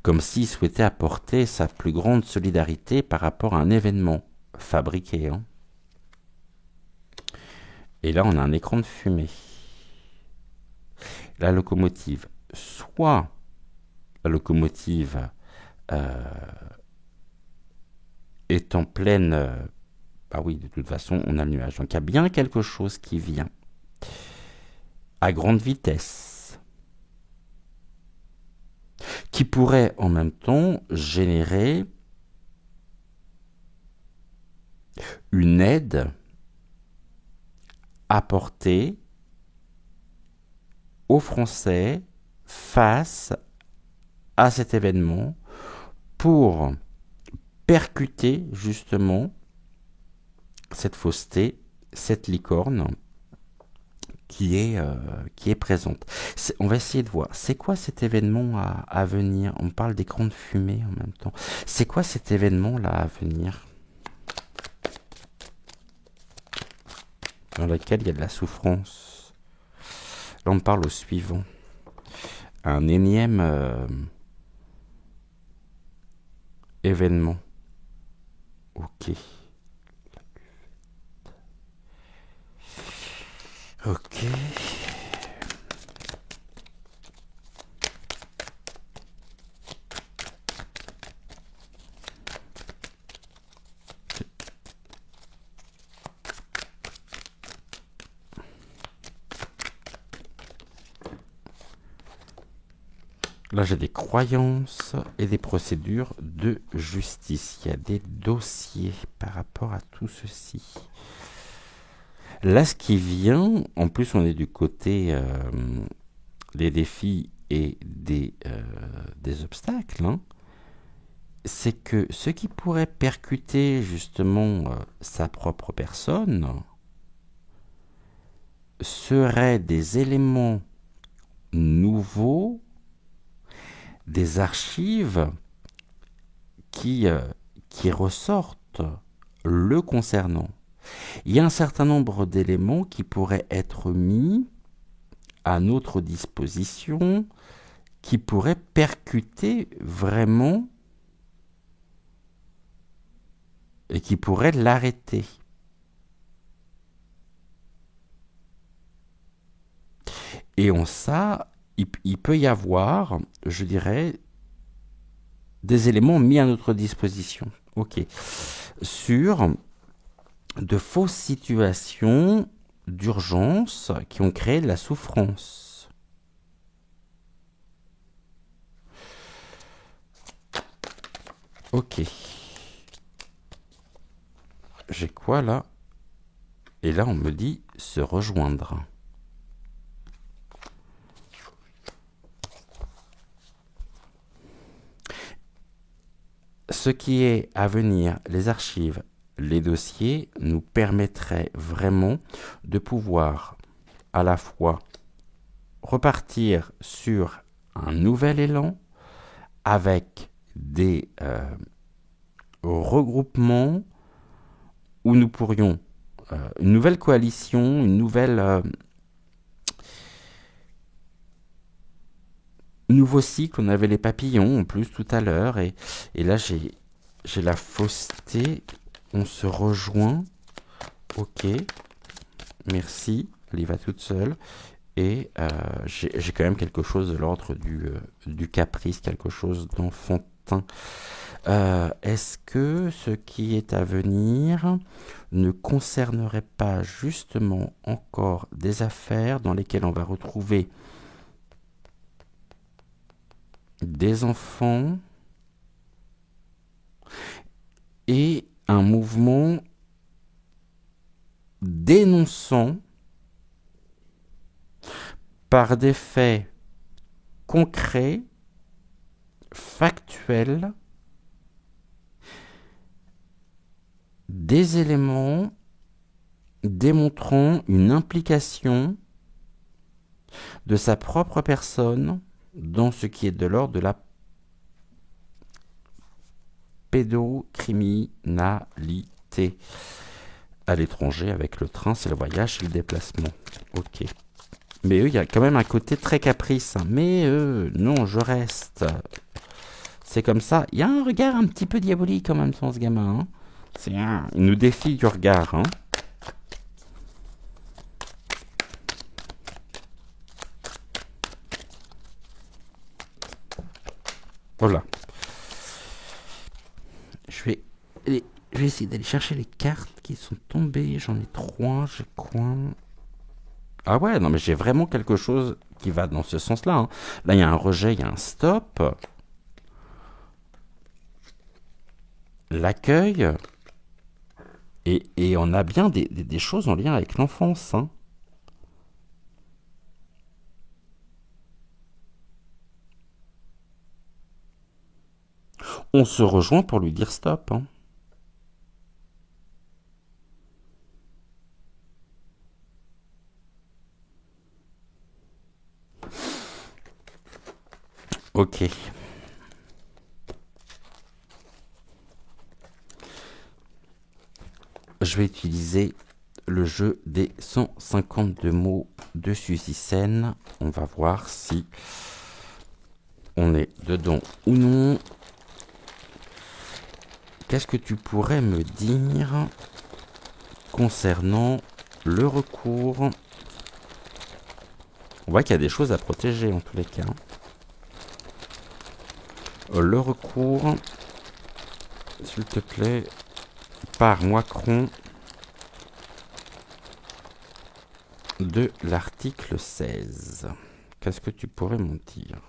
Comme s'il souhaitait apporter sa plus grande solidarité par rapport à un événement fabriqué. Hein. Et là, on a un écran de fumée. La locomotive. Soit la locomotive est en pleine... ah oui, de toute façon, on a le nuage. Donc il y a bien quelque chose qui vient à grande vitesse, qui pourrait en même temps générer une aide apportée aux Français face à cet événement pour percuter justement cette fausseté, cette licorne qui est présente. On va essayer de voir, c'est quoi cet événement à venir? On parle d'écran de fumée en même temps. C'est quoi cet événement-là à venir? Dans lequel il y a de la souffrance. Là, on parle au suivant. Un énième événement. Ok. Ok. Là, j'ai des croyances et des procédures de justice. Il y a des dossiers par rapport à tout ceci. Là, ce qui vient, en plus, on est du côté des défis et des obstacles, hein, c'est que ce qui pourrait percuter justement sa propre personne seraient des éléments nouveaux, des archives qui ressortent le concernant. Il y a un certain nombre d'éléments qui pourraient être mis à notre disposition, qui pourraient percuter vraiment et qui pourraient l'arrêter. Et en ça, il peut y avoir, je dirais, des éléments mis à notre disposition. Ok. Sur de fausses situations d'urgence qui ont créé de la souffrance. Ok. J'ai quoi là? Et là, on me dit se rejoindre. Ce qui est à venir, les archives, les dossiers, nous permettraient vraiment de pouvoir à la fois repartir sur un nouvel élan avec des regroupements où nous pourrions une nouvelle coalition, une nouvelle nouveau cycle. On avait les papillons en plus tout à l'heure et là j'ai la fausseté. On se rejoint. Ok, merci. Elle y va toute seule. Et j'ai quand même quelque chose de l'ordre du caprice, quelque chose d'enfantin. Est-ce que ce qui est à venir ne concernerait pas justement encore des affaires dans lesquelles on va retrouver des enfants et un mouvement dénonçant par des faits concrets, factuels, des éléments démontrant une implication de sa propre personne dans ce qui est de l'ordre de la pédocriminalité. À l'étranger, avec le train, c'est le voyage, c'est le déplacement. Ok. Mais eux, il y a quand même un côté très caprice. Mais non, je reste. C'est comme ça. Il y a un regard un petit peu diabolique quand même sur ce gamin. Hein. Il nous défie du regard. Hein. Voilà. Je vais essayer d'aller chercher les cartes qui sont tombées. J'en ai 3. J'ai quoi? Ah ouais, non mais j'ai vraiment quelque chose qui va dans ce sens-là. Hein. Là, il y a un rejet, il y a un stop. L'accueil. Et on a bien des choses en lien avec l'enfance. Hein. On se rejoint pour lui dire stop. Hein. Ok. Je vais utiliser le jeu des 152 mots de Suzy Sen. On va voir si on est dedans ou non. Qu'est-ce que tu pourrais me dire concernant le recours? On voit qu'il y a des choses à protéger en tous les cas. Le recours, s'il te plaît, par Moicron de l'article 16. Qu'est-ce que tu pourrais m'en dire?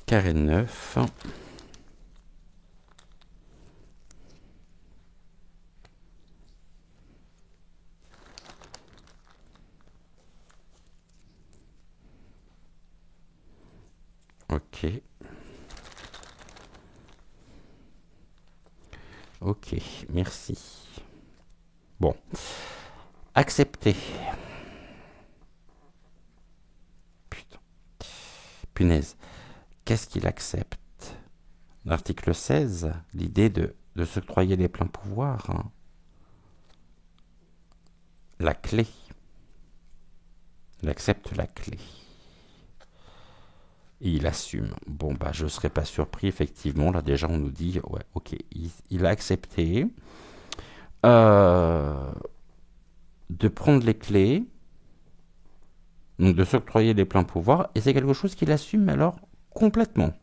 Carré 9. Ok. Ok, merci. Bon. Accepter. Putain. Punaise. Qu'est-ce qu'il accepte? L'article 16, l'idée de s'octroyer les pleins pouvoirs. Hein. La clé. Il accepte la clé. Et il assume. Bon, bah, je ne serais pas surpris, effectivement. Là, déjà, on nous dit, ouais, ok, il a accepté de prendre les clés Donc de s'octroyer les pleins pouvoirs, et c'est quelque chose qu'il assume alors complètement.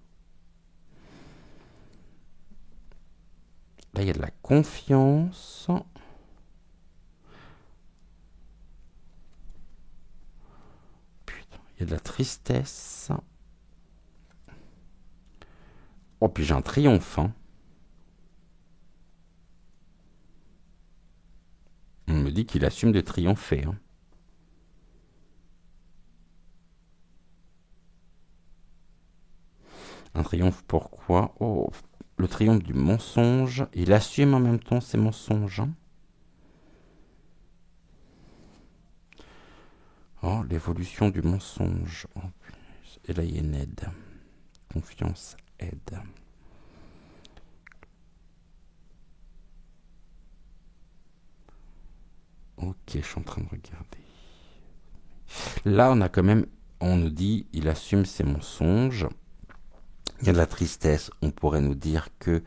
Là, il y a de la confiance. Putain, il y a de la tristesse. Oh, puis j'ai un triomphe. Hein. On me dit qu'il assume de triompher. Hein. Un triomphe pourquoi? Oh, le triomphe du mensonge. Il assume en même temps ses mensonges. Hein. Oh, l'évolution du mensonge. Oh, et là, il y a une aide. Confiance, aide. Ok, je suis en train de regarder. Là, on a quand même, on nous dit, il assume ses mensonges. Il y a de la tristesse. On pourrait nous dire que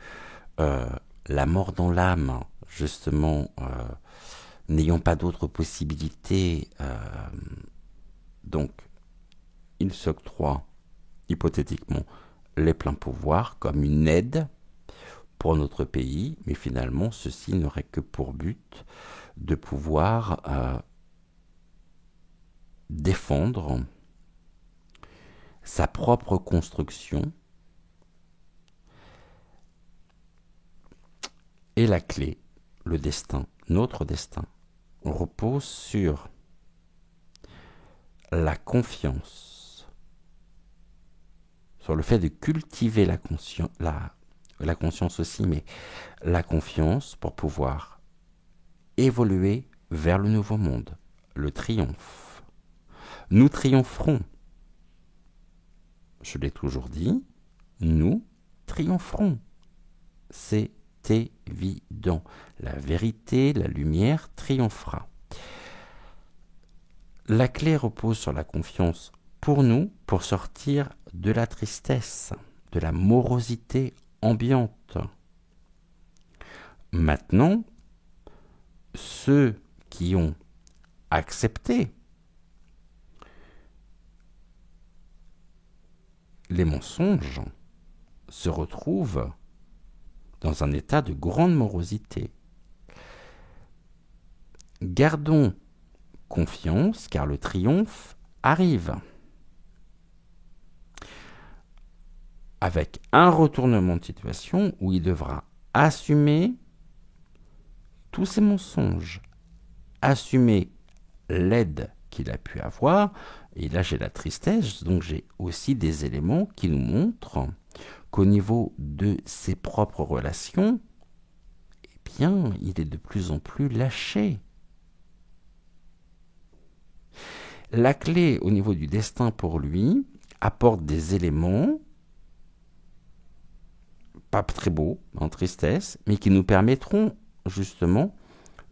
la mort dans l'âme, justement, n'ayant pas d'autre possibilité, donc, il s'octroie hypothétiquement les pleins pouvoirs comme une aide pour notre pays, mais finalement, ceci n'aurait que pour but de pouvoir défendre sa propre construction. Et la clé, le destin, notre destin, repose sur la confiance, sur le fait de cultiver la conscience aussi, mais la confiance pour pouvoir évoluer vers le nouveau monde, le triomphe. Nous triompherons. Je l'ai toujours dit, nous triompherons. C'est évident. La vérité, la lumière triomphera. La clé repose sur la confiance pour nous, pour sortir de la tristesse, de la morosité ambiante. Maintenant, ceux qui ont accepté les mensonges se retrouvent dans un état de grande morosité. Gardons confiance car le triomphe arrive. Avec un retournement de situation où il devra assumer tous ses mensonges, assumer l'aide qu'il a pu avoir, et là j'ai la tristesse, donc j'ai aussi des éléments qui nous montrent qu'au niveau de ses propres relations, eh bien, il est de plus en plus lâché. La clé au niveau du destin pour lui apporte des éléments pas très beaux, en tristesse, mais qui nous permettront justement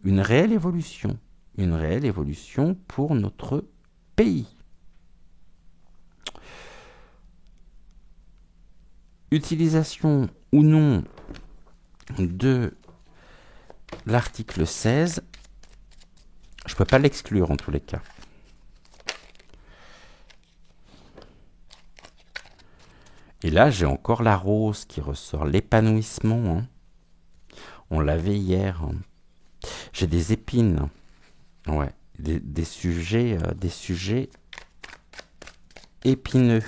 une réelle évolution pour notre pays. Utilisation ou non de l'article 16, je ne peux pas l'exclure en tous les cas. Et là, j'ai encore la rose qui ressort, l'épanouissement. Hein. On l'avait hier. Hein. J'ai des épines. Ouais, des sujets épineux.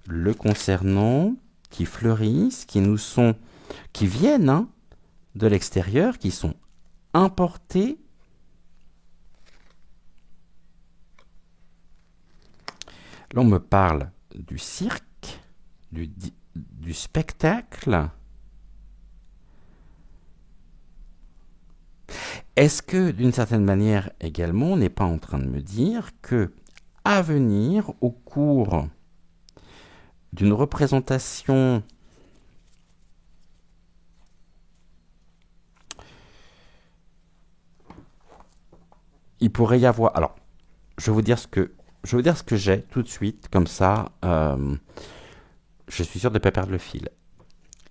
Le concernant, qui fleurissent, qui viennent hein, de l'extérieur, qui sont importés. Là, on me parle du cirque, du spectacle. Est-ce que, d'une certaine manière également, on n'est pas en train de me dire que, à venir, au cours d'une représentation il pourrait y avoir... Alors, je vais vous dire ce que j'ai tout de suite, comme ça, je suis sûr de ne pas perdre le fil.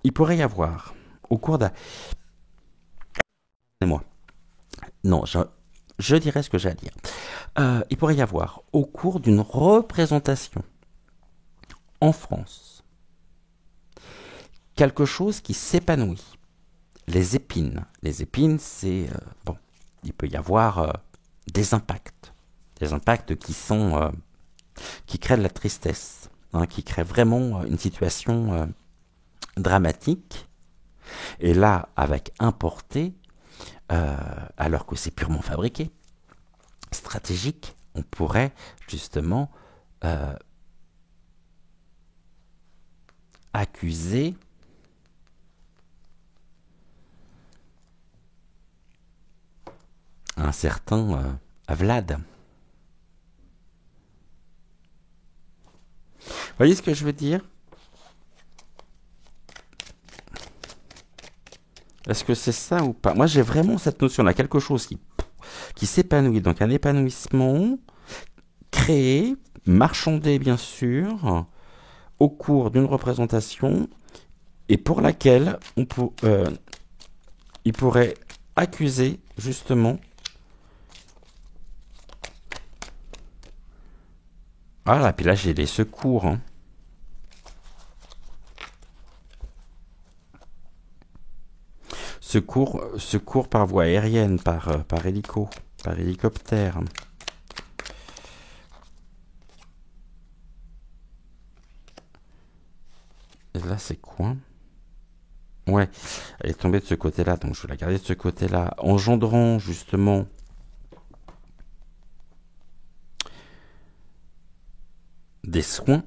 Il pourrait y avoir, au cours d'un... C'est moi. Non, je dirais ce que j'ai à dire. Il pourrait y avoir, au cours d'une représentation en France, quelque chose qui s'épanouit. Les épines. Les épines, c'est... bon, il peut y avoir des impacts. Des impacts qui créent de la tristesse. Hein, qui créent vraiment une situation dramatique. Et là, avec importé, alors que c'est purement fabriqué, stratégique, on pourrait justement accuser un certain Vlad. Vous voyez ce que je veux dire? Est-ce que c'est ça ou pas? Moi, j'ai vraiment cette notion-là, quelque chose qui s'épanouit. Donc, un épanouissement créé, marchandé, bien sûr, au cours d'une représentation et pour laquelle il pourrait accuser, justement, voilà, puis là, j'ai les secours, hein. Secours par voie aérienne, par hélicoptère. Et là, c'est quoi? Ouais, elle est tombée de ce côté-là, donc je vais la garder de ce côté-là, engendrant justement des soins,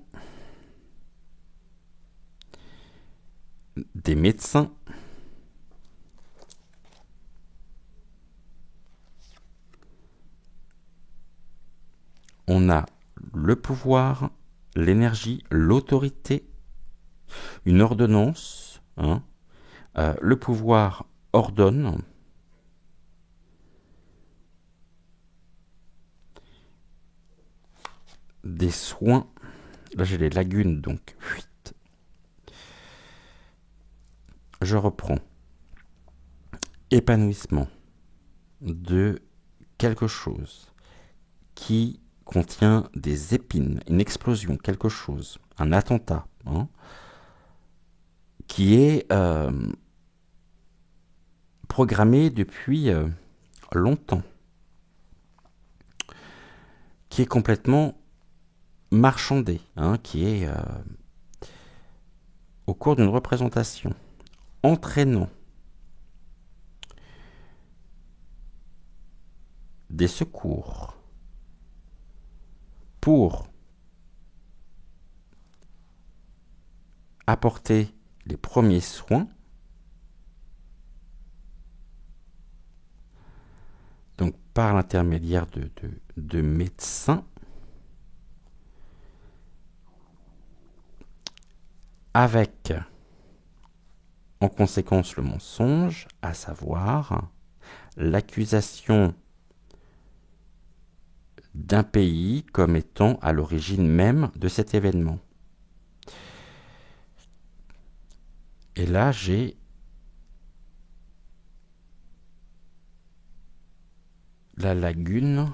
des médecins, on a le pouvoir, l'énergie, l'autorité, une ordonnance, hein, le pouvoir ordonne, des soins, là j'ai les lagunes, donc je reprends, épanouissement de quelque chose qui contient des épines, une explosion, quelque chose, un attentat, hein, qui est programmé depuis longtemps, qui est complètement marchandé, hein, qui est au cours d'une représentation, entraînant des secours pour apporter les premiers soins, donc par l'intermédiaire de médecins, avec en conséquence le mensonge, à savoir l'accusation d'un pays comme étant à l'origine même de cet événement. Et là, j'ai la lagune.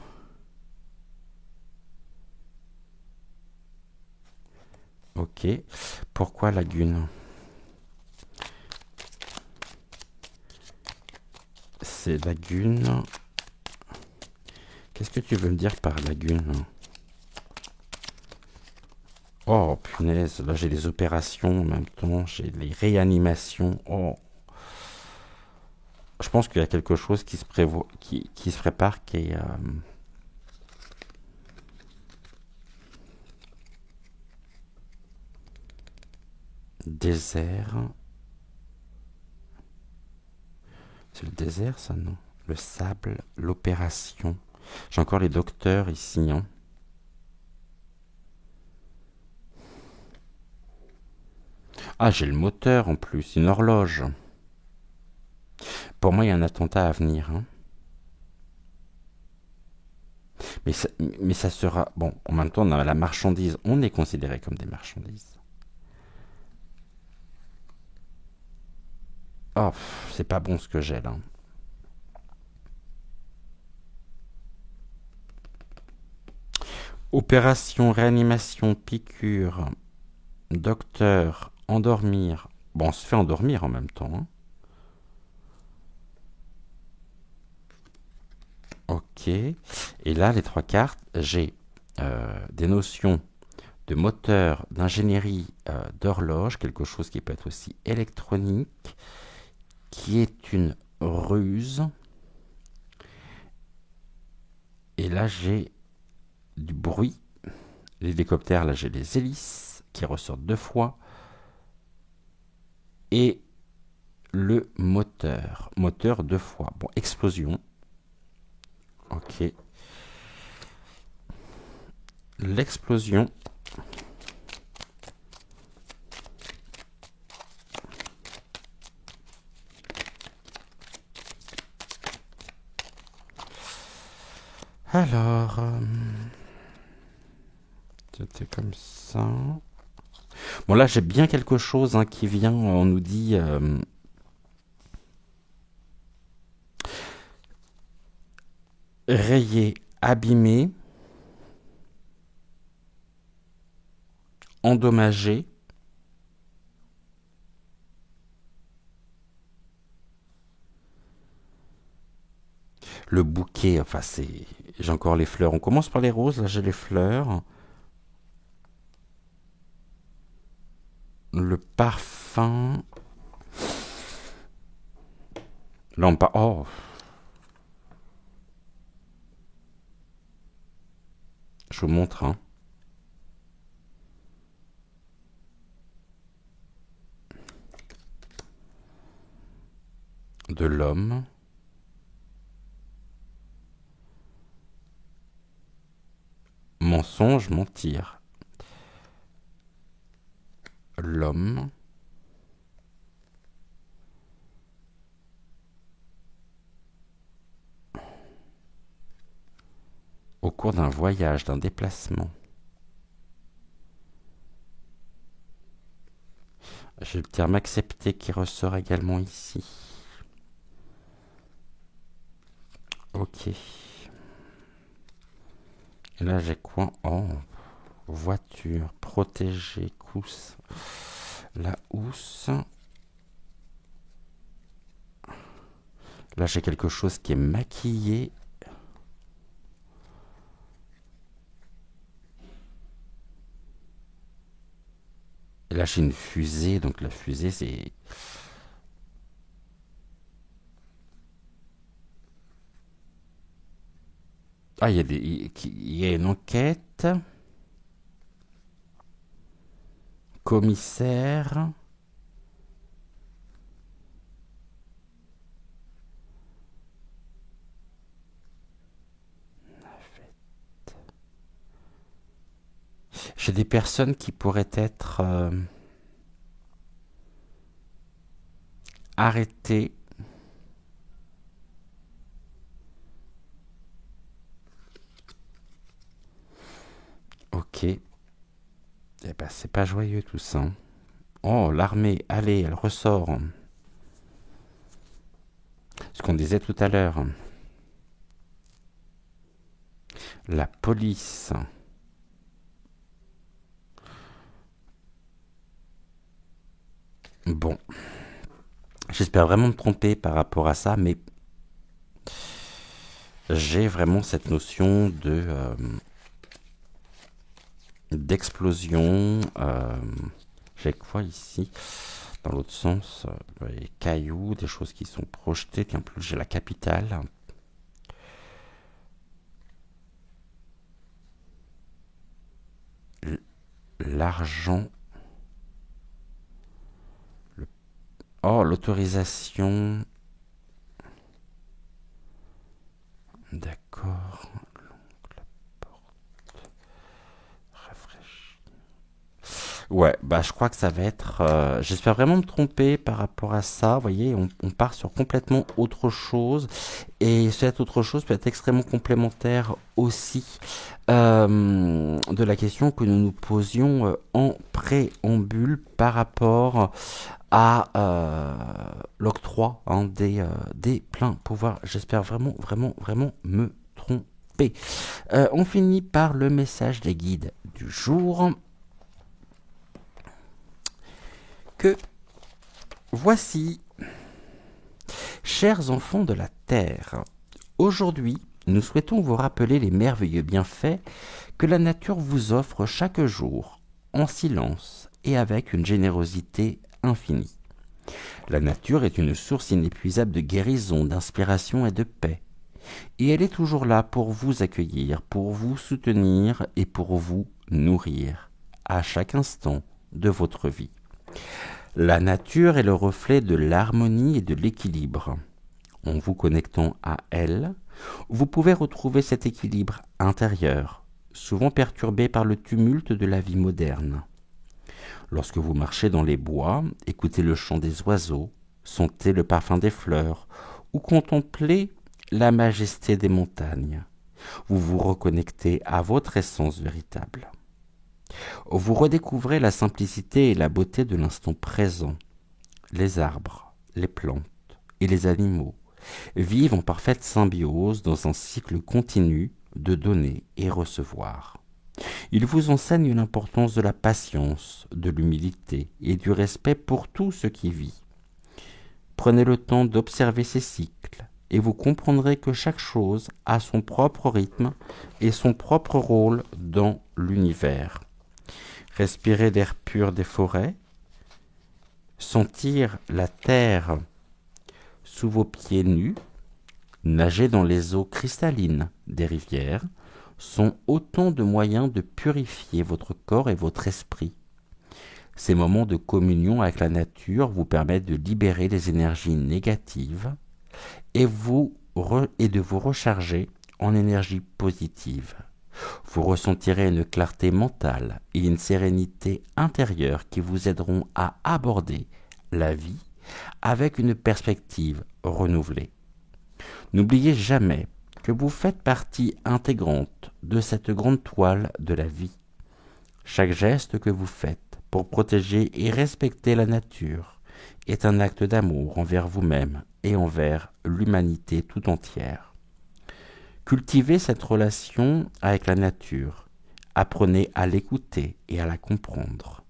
Ok. Pourquoi lagune? C'est lagune. Qu'est-ce que tu veux me dire par lagune? Oh, punaise, là j'ai les opérations en même temps, j'ai les réanimations. Oh. Je pense qu'il y a quelque chose qui se prévoit, qui se prépare, qui est... désert. C'est le désert, ça, non? Le sable, l'opération. J'ai encore les docteurs ici, hein. Ah, j'ai le moteur en plus, une horloge. Pour moi, il y a un attentat à venir, hein. Mais ça sera... Bon, en même temps, on a la marchandise. On est considéré comme des marchandises. Oh, c'est pas bon ce que j'ai là. Opération, réanimation, piqûre, docteur, endormir. Bon, on se fait endormir en même temps, hein. Ok. Et là, les trois cartes, j'ai des notions de moteur, d'ingénierie, d'horloge, quelque chose qui peut être aussi électronique, qui est une ruse. Et là, j'ai du bruit. L'hélicoptère, là, j'ai les hélices qui ressortent deux fois. Et le moteur. Moteur deux fois. Bon, explosion. Ok. L'explosion. Alors, c'était comme ça. Bon, là, j'ai bien quelque chose hein, qui vient. On nous dit rayé, abîmé, endommagé. Le bouquet, enfin, c'est. J'ai encore les fleurs. On commence par les roses. Là, j'ai les fleurs. Le parfum. Là, on part. Oh! Je vous montre, hein. De l'homme. Mensonge, mentir. L'homme. Au cours d'un voyage, d'un déplacement. J'ai le terme accepté qui ressort également ici. Ok. Et là, j'ai quoi? Oh, voiture, protégée, cousse. La housse. Là, j'ai quelque chose qui est maquillé. Et là, j'ai une fusée. Donc, la fusée, c'est. Ah, il y a une enquête. Commissaire. J'ai des personnes qui pourraient être arrêtées. Ok. Eh ben, c'est pas joyeux tout ça. Oh, l'armée, allez, elle ressort. Ce qu'on disait tout à l'heure. La police. Bon. J'espère vraiment me tromper par rapport à ça, mais j'ai vraiment cette notion de d'explosion. J'ai quoi ici? Dans l'autre sens, les cailloux, des choses qui sont projetées. Tiens, plus j'ai la capitale. L'argent. Oh, l'autorisation. D'accord. La porte. Rafraîchie. Ouais, bah je crois que ça va être. J'espère vraiment me tromper par rapport à ça. Vous voyez, on part sur complètement autre chose. Et cette autre chose peut être extrêmement complémentaire aussi de la question que nous nous posions en préambule par rapport à l'octroi hein, des pleins pouvoirs. J'espère vraiment, vraiment, vraiment me tromper. paix. On finit par le message des guides du jour. Que voici, chers enfants de la terre, aujourd'hui, nous souhaitons vous rappeler les merveilleux bienfaits que la nature vous offre chaque jour, en silence et avec une générosité infinie. La nature est une source inépuisable de guérison, d'inspiration et de paix. Et elle est toujours là pour vous accueillir, pour vous soutenir et pour vous nourrir, à chaque instant de votre vie. La nature est le reflet de l'harmonie et de l'équilibre. En vous connectant à elle, vous pouvez retrouver cet équilibre intérieur, souvent perturbé par le tumulte de la vie moderne. Lorsque vous marchez dans les bois, écoutez le chant des oiseaux, sentez le parfum des fleurs ou contemplez la majesté des montagnes. Vous vous reconnectez à votre essence véritable. Vous redécouvrez la simplicité et la beauté de l'instant présent. Les arbres, les plantes et les animaux vivent en parfaite symbiose dans un cycle continu de donner et recevoir. Ils vous enseignent l'importance de la patience, de l'humilité et du respect pour tout ce qui vit. Prenez le temps d'observer ces cycles et vous comprendrez que chaque chose a son propre rythme et son propre rôle dans l'univers. Respirez l'air pur des forêts, sentir la terre sous vos pieds nus, nager dans les eaux cristallines des rivières, sont autant de moyens de purifier votre corps et votre esprit. Ces moments de communion avec la nature vous permettent de libérer les énergies négatives et de vous recharger en énergie positive. Vous ressentirez une clarté mentale et une sérénité intérieure qui vous aideront à aborder la vie avec une perspective renouvelée. N'oubliez jamais que vous faites partie intégrante de cette grande toile de la vie. Chaque geste que vous faites pour protéger et respecter la nature est un acte d'amour envers vous-même et envers l'humanité tout entière. Cultivez cette relation avec la nature, apprenez à l'écouter et à la comprendre,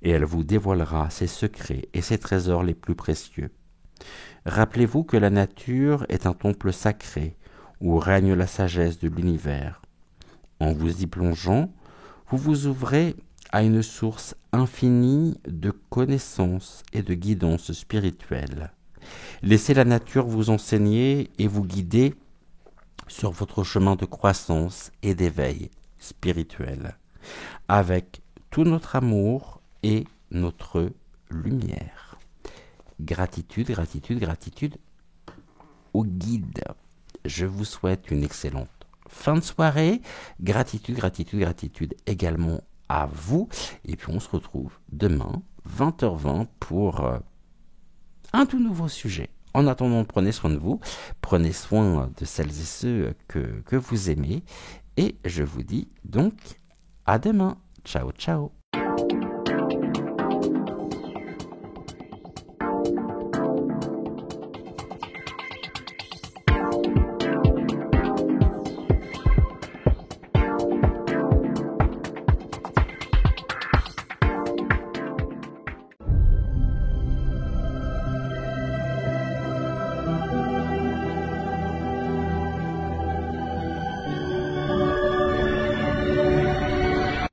et elle vous dévoilera ses secrets et ses trésors les plus précieux. Rappelez-vous que la nature est un temple sacré où règne la sagesse de l'univers. En vous y plongeant, vous vous ouvrez à une source infinie de connaissances et de guidance spirituelle. Laissez la nature vous enseigner et vous guider sur votre chemin de croissance et d'éveil spirituel, avec tout notre amour et notre lumière. Gratitude, gratitude, gratitude au guide. Je vous souhaite une excellente fin de soirée. Gratitude, gratitude, gratitude également à vous. Et puis on se retrouve demain, 20h20, pour un tout nouveau sujet. En attendant, prenez soin de vous, prenez soin de celles et ceux que vous aimez. Et je vous dis donc à demain. Ciao, ciao.